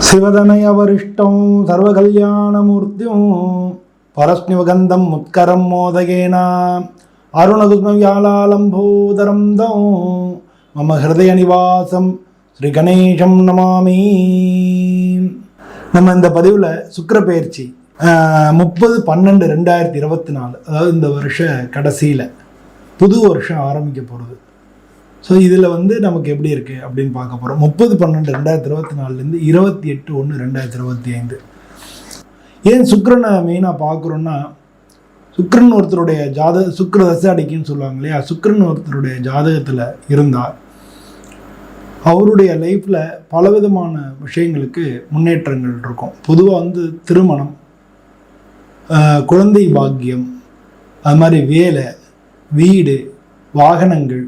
शिवदनयवरिष्ठं सर्वकल्याणमूर्तिं परस्निवगन्धं मुत्करं मोदकेन अरुणकुष्मव्यालालम्बोदरं दं मम हृदयनिवासं श्रीगणेशं नमामि. நம்ம இந்த பதிவில் சுக்கிர பெயர்ச்சி 30/12/2024, அதாவது இந்த வருஷ கடைசியில் புது வருஷம் ஆரம்பிக்க போகிறது. ஸோ இதில் நமக்கு எப்படி இருக்குது அப்படின்னு பார்க்க போகிறோம். 30/12/2024 28/1/2025. ஏன் சுக்கிரனை மெயினாக பார்க்குறோன்னா, சுக்கிரன் ஒருத்தருடைய சுக்கிர தசை அடிக்குன்னு சொல்லுவாங்க இல்லையா. சுக்கிரன் ஒருத்தருடைய ஜாதகத்தில் இருந்தால் அவருடைய லைஃப்பில் பலவிதமான விஷயங்களுக்கு முன்னேற்றங்கள் இருக்கும். பொதுவாக திருமணம், குழந்தை பாக்கியம், அது மாதிரி வேலை, வீடு, வாகனங்கள்,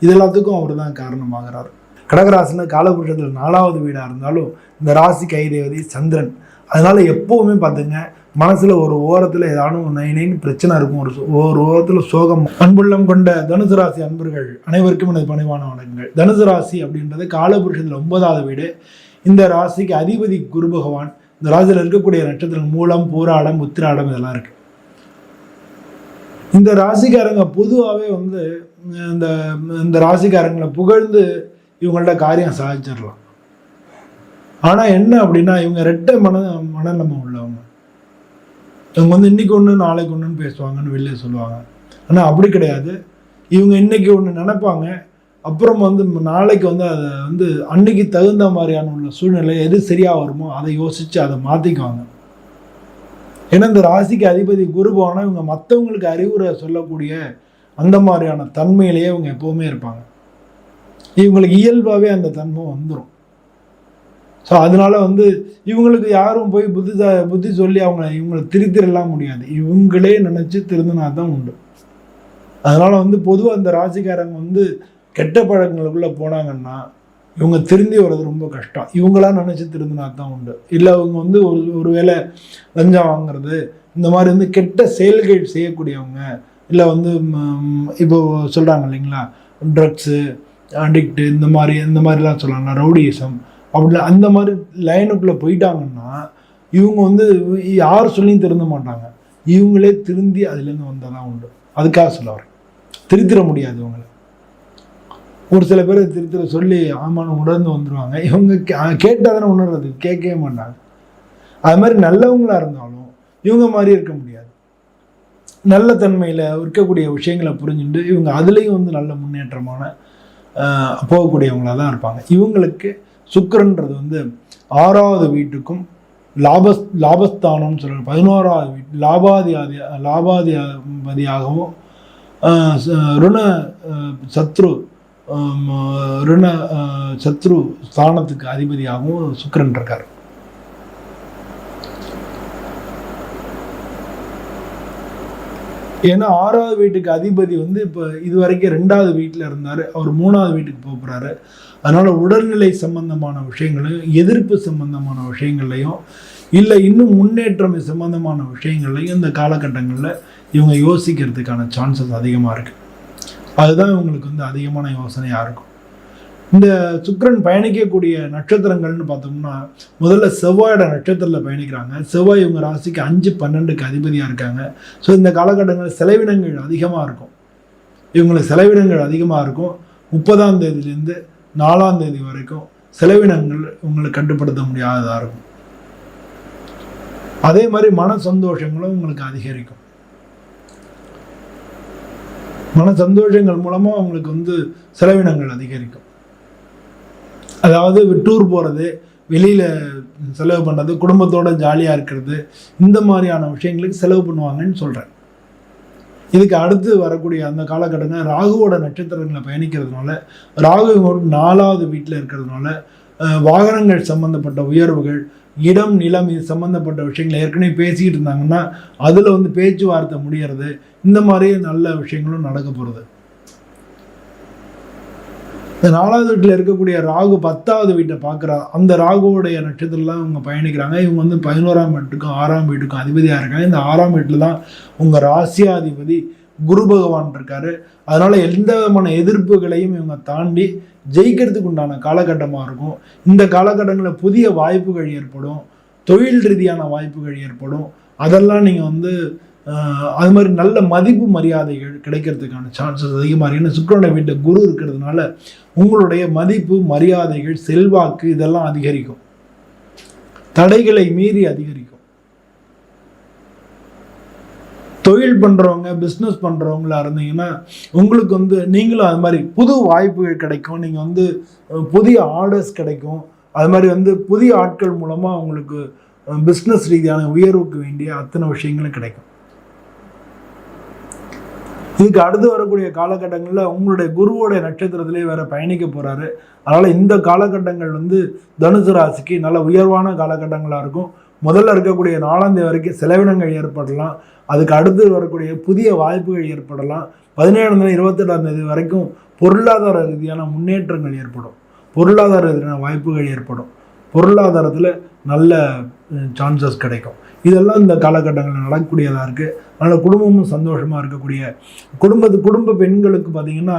இது எல்லாத்துக்கும் அவர் தான் காரணமாகிறார். கடகராசின்னு காலபுருஷத்தில் 4வது வீடாக இருந்தாலும் இந்த ராசி கைதேவதி சந்திரன். அதனால் எப்போவுமே பார்த்துங்க, மனசில் ஒரு ஓரத்தில் ஏதானும் நைன்னு பிரச்சனை இருக்கும், ஒரு ஓரத்தில் சோகம். அன்புள்ளம் கொண்ட தனுசு ராசி அன்பர்கள் அனைவருக்கும் எனது பணிவான வணக்கங்கள். தனுசு ராசி அப்படின்றது காலபுருஷத்தில் 9வது வீடு. இந்த ராசிக்கு அதிபதி குரு பகவான். இந்த ராசியில் இருக்கக்கூடிய நட்சத்திரம் மூலம், பூராடம், உத்திராடம் இதெல்லாம் இருக்கு. இந்த ராசிக்காரங்க பொதுவாகவே இந்த ராசிக்காரங்களை புகழ்ந்து இவங்கள்ட்ட காரியம் சாதிச்சிடலாம். ஆனால் என்ன அப்படின்னா, இவங்க ரெட்டை மனநலம் உள்ளவங்க. இவங்க இன்னைக்கு ஒன்று நாளைக்கு ஒன்றுன்னு பேசுவாங்கன்னு வெளியே சொல்லுவாங்க. ஆனால் அப்படி கிடையாது. இவங்க இன்னைக்கு ஒன்று நினைப்பாங்க, அப்புறம் நாளைக்கு அதை அன்னைக்கு தகுந்த மாதிரியான உள்ள சூழ்நிலை எது சரியாக வருமோ அதை யோசித்து அதை மாற்றிக்குவாங்க. ஏன்னா இந்த ராசிக்கு அதிபதி குரு பகவான் இவங்க மற்றவங்களுக்கு அறிவுரை சொல்லக்கூடிய அந்த மாதிரியான தன்மையிலேயே இவங்க எப்போவுமே இருப்பாங்க. இவங்களுக்கு இயல்பாகவே அந்த தன்மை வந்துடும். ஸோ அதனால இவங்களுக்கு யாரும் போய் புத்தி சொல்லி இவங்களை திருத்திடலாம் முடியாது. இவங்களே நினச்சி திருந்தினா தான் உண்டு. அதனால் பொதுவாக இந்த ராசிக்காரங்க கெட்ட பழக்கங்களுக்குள்ளே போனாங்கன்னா இவங்க திருந்தி வர்றது ரொம்ப கஷ்டம். இவங்களாம் நினச்சி திருந்தினா தான் உண்டு. இல்லை அவங்க ஒரு வேளை லஞ்சம் வாங்குறது, இந்த மாதிரி கெட்ட செயல்கள் செய்யக்கூடியவங்க, இல்லை இப்போ சொல்கிறாங்க இல்லைங்களா, ட்ரக்ஸு அடிக்ட்டு, இந்த மாதிரிலாம் சொல்கிறாங்களா, ரவுடிசம், அப்படி அந்த மாதிரி லைனுக்குள்ளே போயிட்டாங்கன்னா இவங்க யார் சொல்லியும் திருந்த மாட்டாங்க. இவங்களே திருந்தி அதுலேருந்து வந்தால் தான் உண்டு. அதுக்காக சொல்ல வரேன். திருத்திட முடியாது இவங்களை. ஒரு சில பேர் திருத்திர சொல்லி ஆமான்னு உணர்ந்து வந்துடுவாங்க. இவங்க கேட்டால் தானே உணர்றது, கேட்கவே மாட்டாங்க. அது மாதிரி நல்லவங்களாக இருந்தாலும் இவங்க மாதிரி இருக்க முடியாது. நல்ல தன்மையில் இருக்கக்கூடிய விஷயங்களை புரிஞ்சுட்டு இவங்க அதுலேயும் நல்ல முன்னேற்றமான போகக்கூடியவங்களாக தான் இருப்பாங்க. இவங்களுக்கு சுக்கிரன்றது 6வது வீட்டுக்கும் லாபஸ்தானம்னு சொல்கிறாங்க. 11வது வீட்டு லாபாதிபதியாகவும் சத்ரு ஸ்தானத்துக்கு அதிபதியாகவும் சுக்கிரன் இருக்கார். ஏன்னா 6வது வீட்டுக்கு அதிபதி இப்போ இது வரைக்கும் 2வது வீட்டில் இருந்தார். அவர் 3வது வீட்டுக்கு போகிறாரு. அதனால் உடல்நிலை சம்பந்தமான விஷயங்களையும், எதிர்ப்பு சம்பந்தமான விஷயங்கள்லையும், இல்லை இன்னும் முன்னேற்றம் சம்பந்தமான விஷயங்கள்லையும் இந்த காலகட்டங்களில் இவங்க யோசிக்கிறதுக்கான சான்சஸ் அதிகமாக இருக்குது. அதுதான் இவங்களுக்கு அதிகமான யோசனையாக இருக்கும். இந்த சுக்கிரன் பயணிக்கக்கூடிய நட்சத்திரங்கள்னு பார்த்தோம்னா, முதல்ல செவ்வாயோட நட்சத்திரத்தில் பயணிக்கிறாங்க. செவ்வாய் இவங்க ராசிக்கு 5/12க்கு அதிபதியாக இருக்காங்க. ஸோ இந்த காலகட்டங்களில் செலவினங்கள் அதிகமாக இருக்கும். இவங்களுக்கு செலவினங்கள் அதிகமாக இருக்கும். 30ஆம் தேதியிலேருந்து 4ஆம் தேதி வரைக்கும் செலவினங்கள் உங்களுக்கு கட்டுப்படுத்த முடியாததாக இருக்கும். அதே மாதிரி மன சந்தோஷங்களும் உங்களுக்கு அதிகரிக்கும். மன சந்தோஷங்கள் மூலமாக உங்களுக்கு செலவினங்கள் அதிகரிக்கும். அதாவது டூர் போகிறது, வெளியில் செலவு பண்ணுறது, குடும்பத்தோடு ஜாலியாக இருக்கிறது, இந்த மாதிரியான விஷயங்களுக்கு செலவு பண்ணுவாங்கன்னு சொல்கிறேன். இதுக்கு அடுத்து வரக்கூடிய அந்த காலகட்டங்கள் ராகுவோட நட்சத்திரங்களை பயணிக்கிறதுனால, ராகு 4வது வீட்டில் இருக்கிறதுனால வாகனங்கள் சம்மந்தப்பட்ட உயர்வுகள், இடம் நிலம் இது சம்மந்தப்பட்ட விஷயங்களை ஏற்கனவே பேசிக்கிட்டு இருந்தாங்கன்னா அதில் பேச்சுவார்த்தை முடிகிறது. இந்த மாதிரி நல்ல விஷயங்களும் நடக்க போகிறது. இந்த 4வது வீட்டில் இருக்கக்கூடிய ராகு 10வது வீட்டை பார்க்குறா. அந்த ராகுவோடைய நட்சத்திரம்லாம் இவங்க பயணிக்கிறாங்க. இவங்க 11ஆம் வீட்டுக்கும் 6ஆம் வீட்டுக்கும் அதிபதியாக இருக்காங்க. இந்த 6ஆம் வீட்டில் தான் உங்கள் ராசியாதிபதி குரு பகவான் இருக்காரு. அதனால் எந்த விதமான எதிர்ப்புகளையும் இவங்க தாண்டி ஜெயிக்கிறதுக்கு உண்டான காலகட்டமாக இருக்கும். இந்த காலகட்டங்களில் புதிய வாய்ப்புகள் ஏற்படும், தொழில் ரீதியான வாய்ப்புகள் ஏற்படும். அதெல்லாம் நீங்கள் வந்து அது மாதிரி நல்ல மதிப்பு மரியாதைகள் கிடைக்கிறதுக்கான சான்சஸ் அதிகமாக இருக்குது. ஏன்னா சுக்கிரனுடைய வீட்டை குரு இருக்கிறதுனால உங்களுடைய மதிப்பு மரியாதைகள் செல்வாக்கு இதெல்லாம் அதிகரிக்கும், தடைகளை மீறி அதிகரிக்கும். தொழில் பண்ணுறவங்க பிஸ்னஸ் பண்ணுறவங்களா இருந்தீங்கன்னா உங்களுக்கு வந்து நீங்களும் அது மாதிரி புது வாய்ப்புகள் கிடைக்கும். நீங்கள் வந்து புதிய ஆர்டர்ஸ் கிடைக்கும். அது மாதிரி வந்து புதிய ஆட்கள் மூலமாக உங்களுக்கு பிஸ்னஸ் ரீதியான உயர்வுக்கு வேண்டிய அத்தனை விஷயங்களும் கிடைக்கும். இதுக்கு அடுத்து வரக்கூடிய காலகட்டங்களில் உங்களுடைய குருவோடைய நட்சத்திரத்திலே வேற பயணிக்க போகிறாரு. அதனால் இந்த காலகட்டங்கள் வந்து தனுசு ராசிக்கு நல்ல உயர்வான காலகட்டங்களாக இருக்கும். முதல்ல இருக்கக்கூடிய 4ஆம் தேதி வரைக்கும் செலவினங்கள் ஏற்படலாம். அதுக்கு அடுத்து வரக்கூடிய புதிய வாய்ப்புகள் ஏற்படலாம். 17ஆம் தேதி 28ஆம் தேதி வரைக்கும் பொருளாதார ரீதியான முன்னேற்றங்கள் ஏற்படும், பொருளாதார ரீதியான வாய்ப்புகள் ஏற்படும், பொருளாதாரத்தில் நல்ல சான்சஸ் கிடைக்கும். இதெல்லாம் இந்த காலகட்டங்களில் நடக்கக்கூடியதாக இருக்குது. அதனால் குடும்பமும் சந்தோஷமாக இருக்கக்கூடிய குடும்ப பெண்களுக்கு பார்த்திங்கன்னா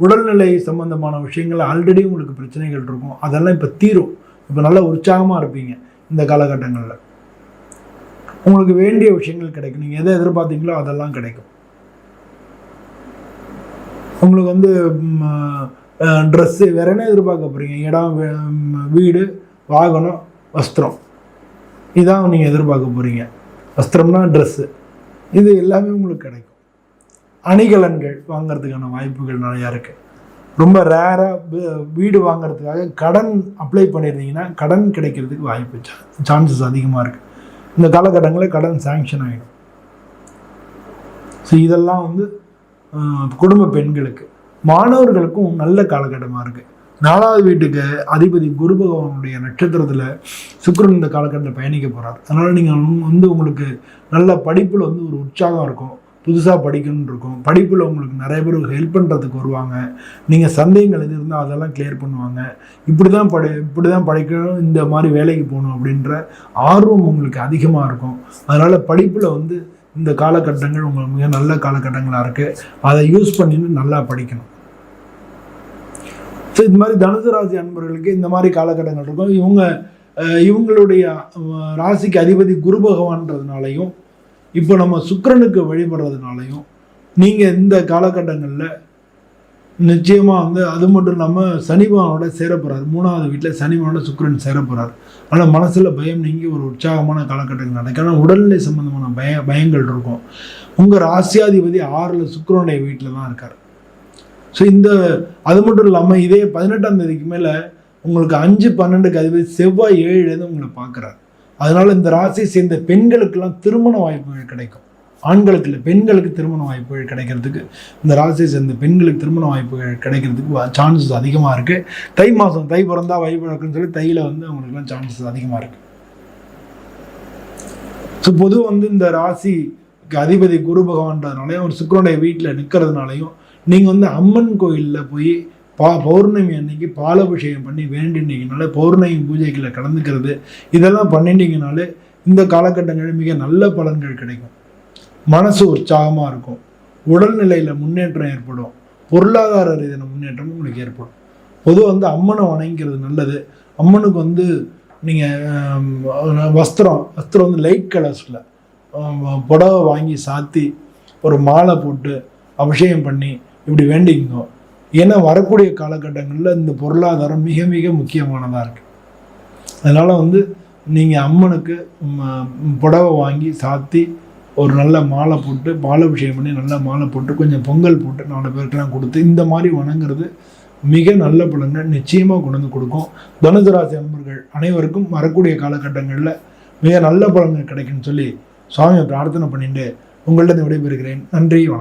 உடல்நிலை சம்பந்தமான விஷயங்கள் ஆல்ரெடி உங்களுக்கு பிரச்சனைகள் இருக்கும், அதெல்லாம் இப்போ தீரும். இப்போ நல்ல உற்சாகமாக இருப்பீங்க. இந்த காலகட்டங்களில் உங்களுக்கு வேண்டிய விஷயங்கள் கிடைக்கும். நீங்கள் எதை எதிர்பார்த்தீங்களோ அதெல்லாம் கிடைக்கும். உங்களுக்கு வந்து ட்ரெஸ்ஸு வேற என்ன எதிர்பார்க்க போகிறீங்க? இடம், வீடு, வாகனம், வஸ்திரம், இதான் நீங்கள் எதிர்பார்க்க போகிறீங்க. வஸ்திரம்னா ட்ரெஸ்ஸு, இது எல்லாமே உங்களுக்கு கிடைக்கும். அணிகலன்கள் வாங்கிறதுக்கான வாய்ப்புகள் நிறையா இருக்குது. ரொம்ப ரேராக வீடு வாங்கிறதுக்காக கடன் அப்ளை பண்ணியிருந்தீங்கன்னா கடன் கிடைக்கிறதுக்கு வாய்ப்பு சான்சஸ் அதிகமாக இருக்குது. இந்த காலகட்டங்களில் கடன் சேங்ஷன் ஆகிடும். ஸோ இதெல்லாம் வந்து குடும்ப பெண்களுக்கு. மாணவர்களுக்கும் நல்ல காலகட்டமாக இருக்குது. 4வது வீட்டுக்கு அதிபதி குரு பகவானுடைய நட்சத்திரத்தில் சுக்கிரன் இந்த காலகட்டத்தில் பயணிக்க போகிறார். அதனால் நீங்கள் வந்து உங்களுக்கு நல்ல படிப்பில் வந்து ஒரு உற்சாகம் இருக்கும், புதுசாக படிக்கணும்னு இருக்கும். படிப்பில் உங்களுக்கு நிறைய பேர் ஹெல்ப் பண்ணுறதுக்கு வருவாங்க. நீங்கள் சந்தேகங்கள் எது இருந்தால் அதெல்லாம் கிளியர் பண்ணுவாங்க. இப்படி தான் படிக்கணும், இந்த மாதிரி வேலைக்கு போகணும் அப்படின்ற ஆர்வம் உங்களுக்கு அதிகமாக இருக்கும். அதனால் படிப்பில் வந்து இந்த காலகட்டங்கள் உங்களுக்கு மிக நல்ல காலகட்டங்களாக இருக்குது. அதை யூஸ் பண்ணிட்டு நல்லா படிக்கணும். ஸோ இது மாதிரி தனுசு ராசி அன்பர்களுக்கு இந்த மாதிரி காலகட்டங்கள் இருக்கும். இவங்களுடைய ராசிக்கு அதிபதி குரு பகவான்றதுனாலையும் இப்போ நம்ம சுக்கிரனுக்கு வழிபடுறதுனாலையும் நீங்கள் இந்த காலகட்டங்களில் நிச்சயமாக வந்து அது மட்டும் இல்லாமல் சனிபகவானோட சேரப்போகிறார். 3வது வீட்டில் சனிபகவானோட சுக்கிரன் சேரப்போகிறார். ஆனால் மனசில் பயம் நீங்கி ஒரு உற்சாகமான காலகட்டங்கள் நடக்கும். ஆனால் உடல்நிலை சம்பந்தமான பயங்கள் இருக்கும். உங்கள் ராசியாதிபதி 6ல் சுக்கிரனுடைய வீட்டில் தான் இருக்கார். ஸோ அது மட்டும் இல்லாமல் இதே 18ஆம் தேதிக்கு மேலே உங்களுக்கு 5-12க்கு அதிபதி செவ்வாய் 7லேருந்து உங்களை பார்க்குறாரு. அதனால் இந்த ராசியை சேர்ந்த பெண்களுக்கெல்லாம் திருமண வாய்ப்புகள் கிடைக்கும். ஆண்களுக்கு இல்லை, பெண்களுக்கு திருமண வாய்ப்புகள் கிடைக்கிறதுக்கு, இந்த ராசியை சேர்ந்த பெண்களுக்கு திருமண வாய்ப்புகள் கிடைக்கிறதுக்கு சான்சஸ் அதிகமாக இருக்குது. தை மாதம், தை பிறந்தா வைப்பிழக்குன்னு சொல்லி தையில் வந்து அவங்களுக்குலாம் சான்சஸ் அதிகமாக இருக்குது. ஸோ பொதுவாக வந்து இந்த ராசிக்கு அதிபதி குரு பகவான்றதுனாலையும் ஒரு சுக்கிரனுடைய வீட்டில் நிற்கிறதுனாலையும் நீங்கள் வந்து அம்மன் கோயிலில் போய் பௌர்ணமி அன்னைக்கு பாலாபிஷேகம் பண்ணி வேண்டினீங்கனாலே, பௌர்ணமி பூஜைகளை கலந்துக்கிறது இதெல்லாம் பண்ணிட்டீங்கனாலே இந்த காலகட்டங்களில் மிக நல்ல பலன்கள் கிடைக்கும். மனசு உற்சாகமாக இருக்கும், உடல்நிலையில் முன்னேற்றம் ஏற்படும், பொருளாதார ரீதியான முன்னேற்றமும் உங்களுக்கு ஏற்படும். பொதுவாக வந்து அம்மனை வணங்கிறது நல்லது. அம்மனுக்கு வந்து நீங்கள் வஸ்திரம் வந்து லைட் கலர்ஸில் புடவை வாங்கி சாத்தி ஒரு மாலை போட்டு அபிஷேகம் பண்ணி இப்படி வேண்டிக்கோ. ஏன்னா வரக்கூடிய காலகட்டங்களில் இந்த பொருளாதாரம் மிக மிக முக்கியமானதாக இருக்குது. அதனால் வந்து நீங்கள் அம்மனுக்கு புடவை வாங்கி சாத்தி ஒரு நல்ல மாலை போட்டு பாலாபிஷேகம் பண்ணி நல்ல மாலை போட்டு கொஞ்சம் பொங்கல் போட்டு 4 பேருக்கெல்லாம் கொடுத்து இந்த மாதிரி வணங்குறது மிக நல்ல பலன்கள் நிச்சயமாக கொண்டு வந்து கொடுக்கும். தனுசு ராசி அன்பர்கள் அனைவருக்கும் வரக்கூடிய காலகட்டங்களில் மிக நல்ல பலன்கள் கிடைக்குன்னு சொல்லி சுவாமியை பிரார்த்தனை பண்ணிட்டு உங்கள்கிட்ட விடைபெறுகிறேன். நன்றி, வணக்கம்.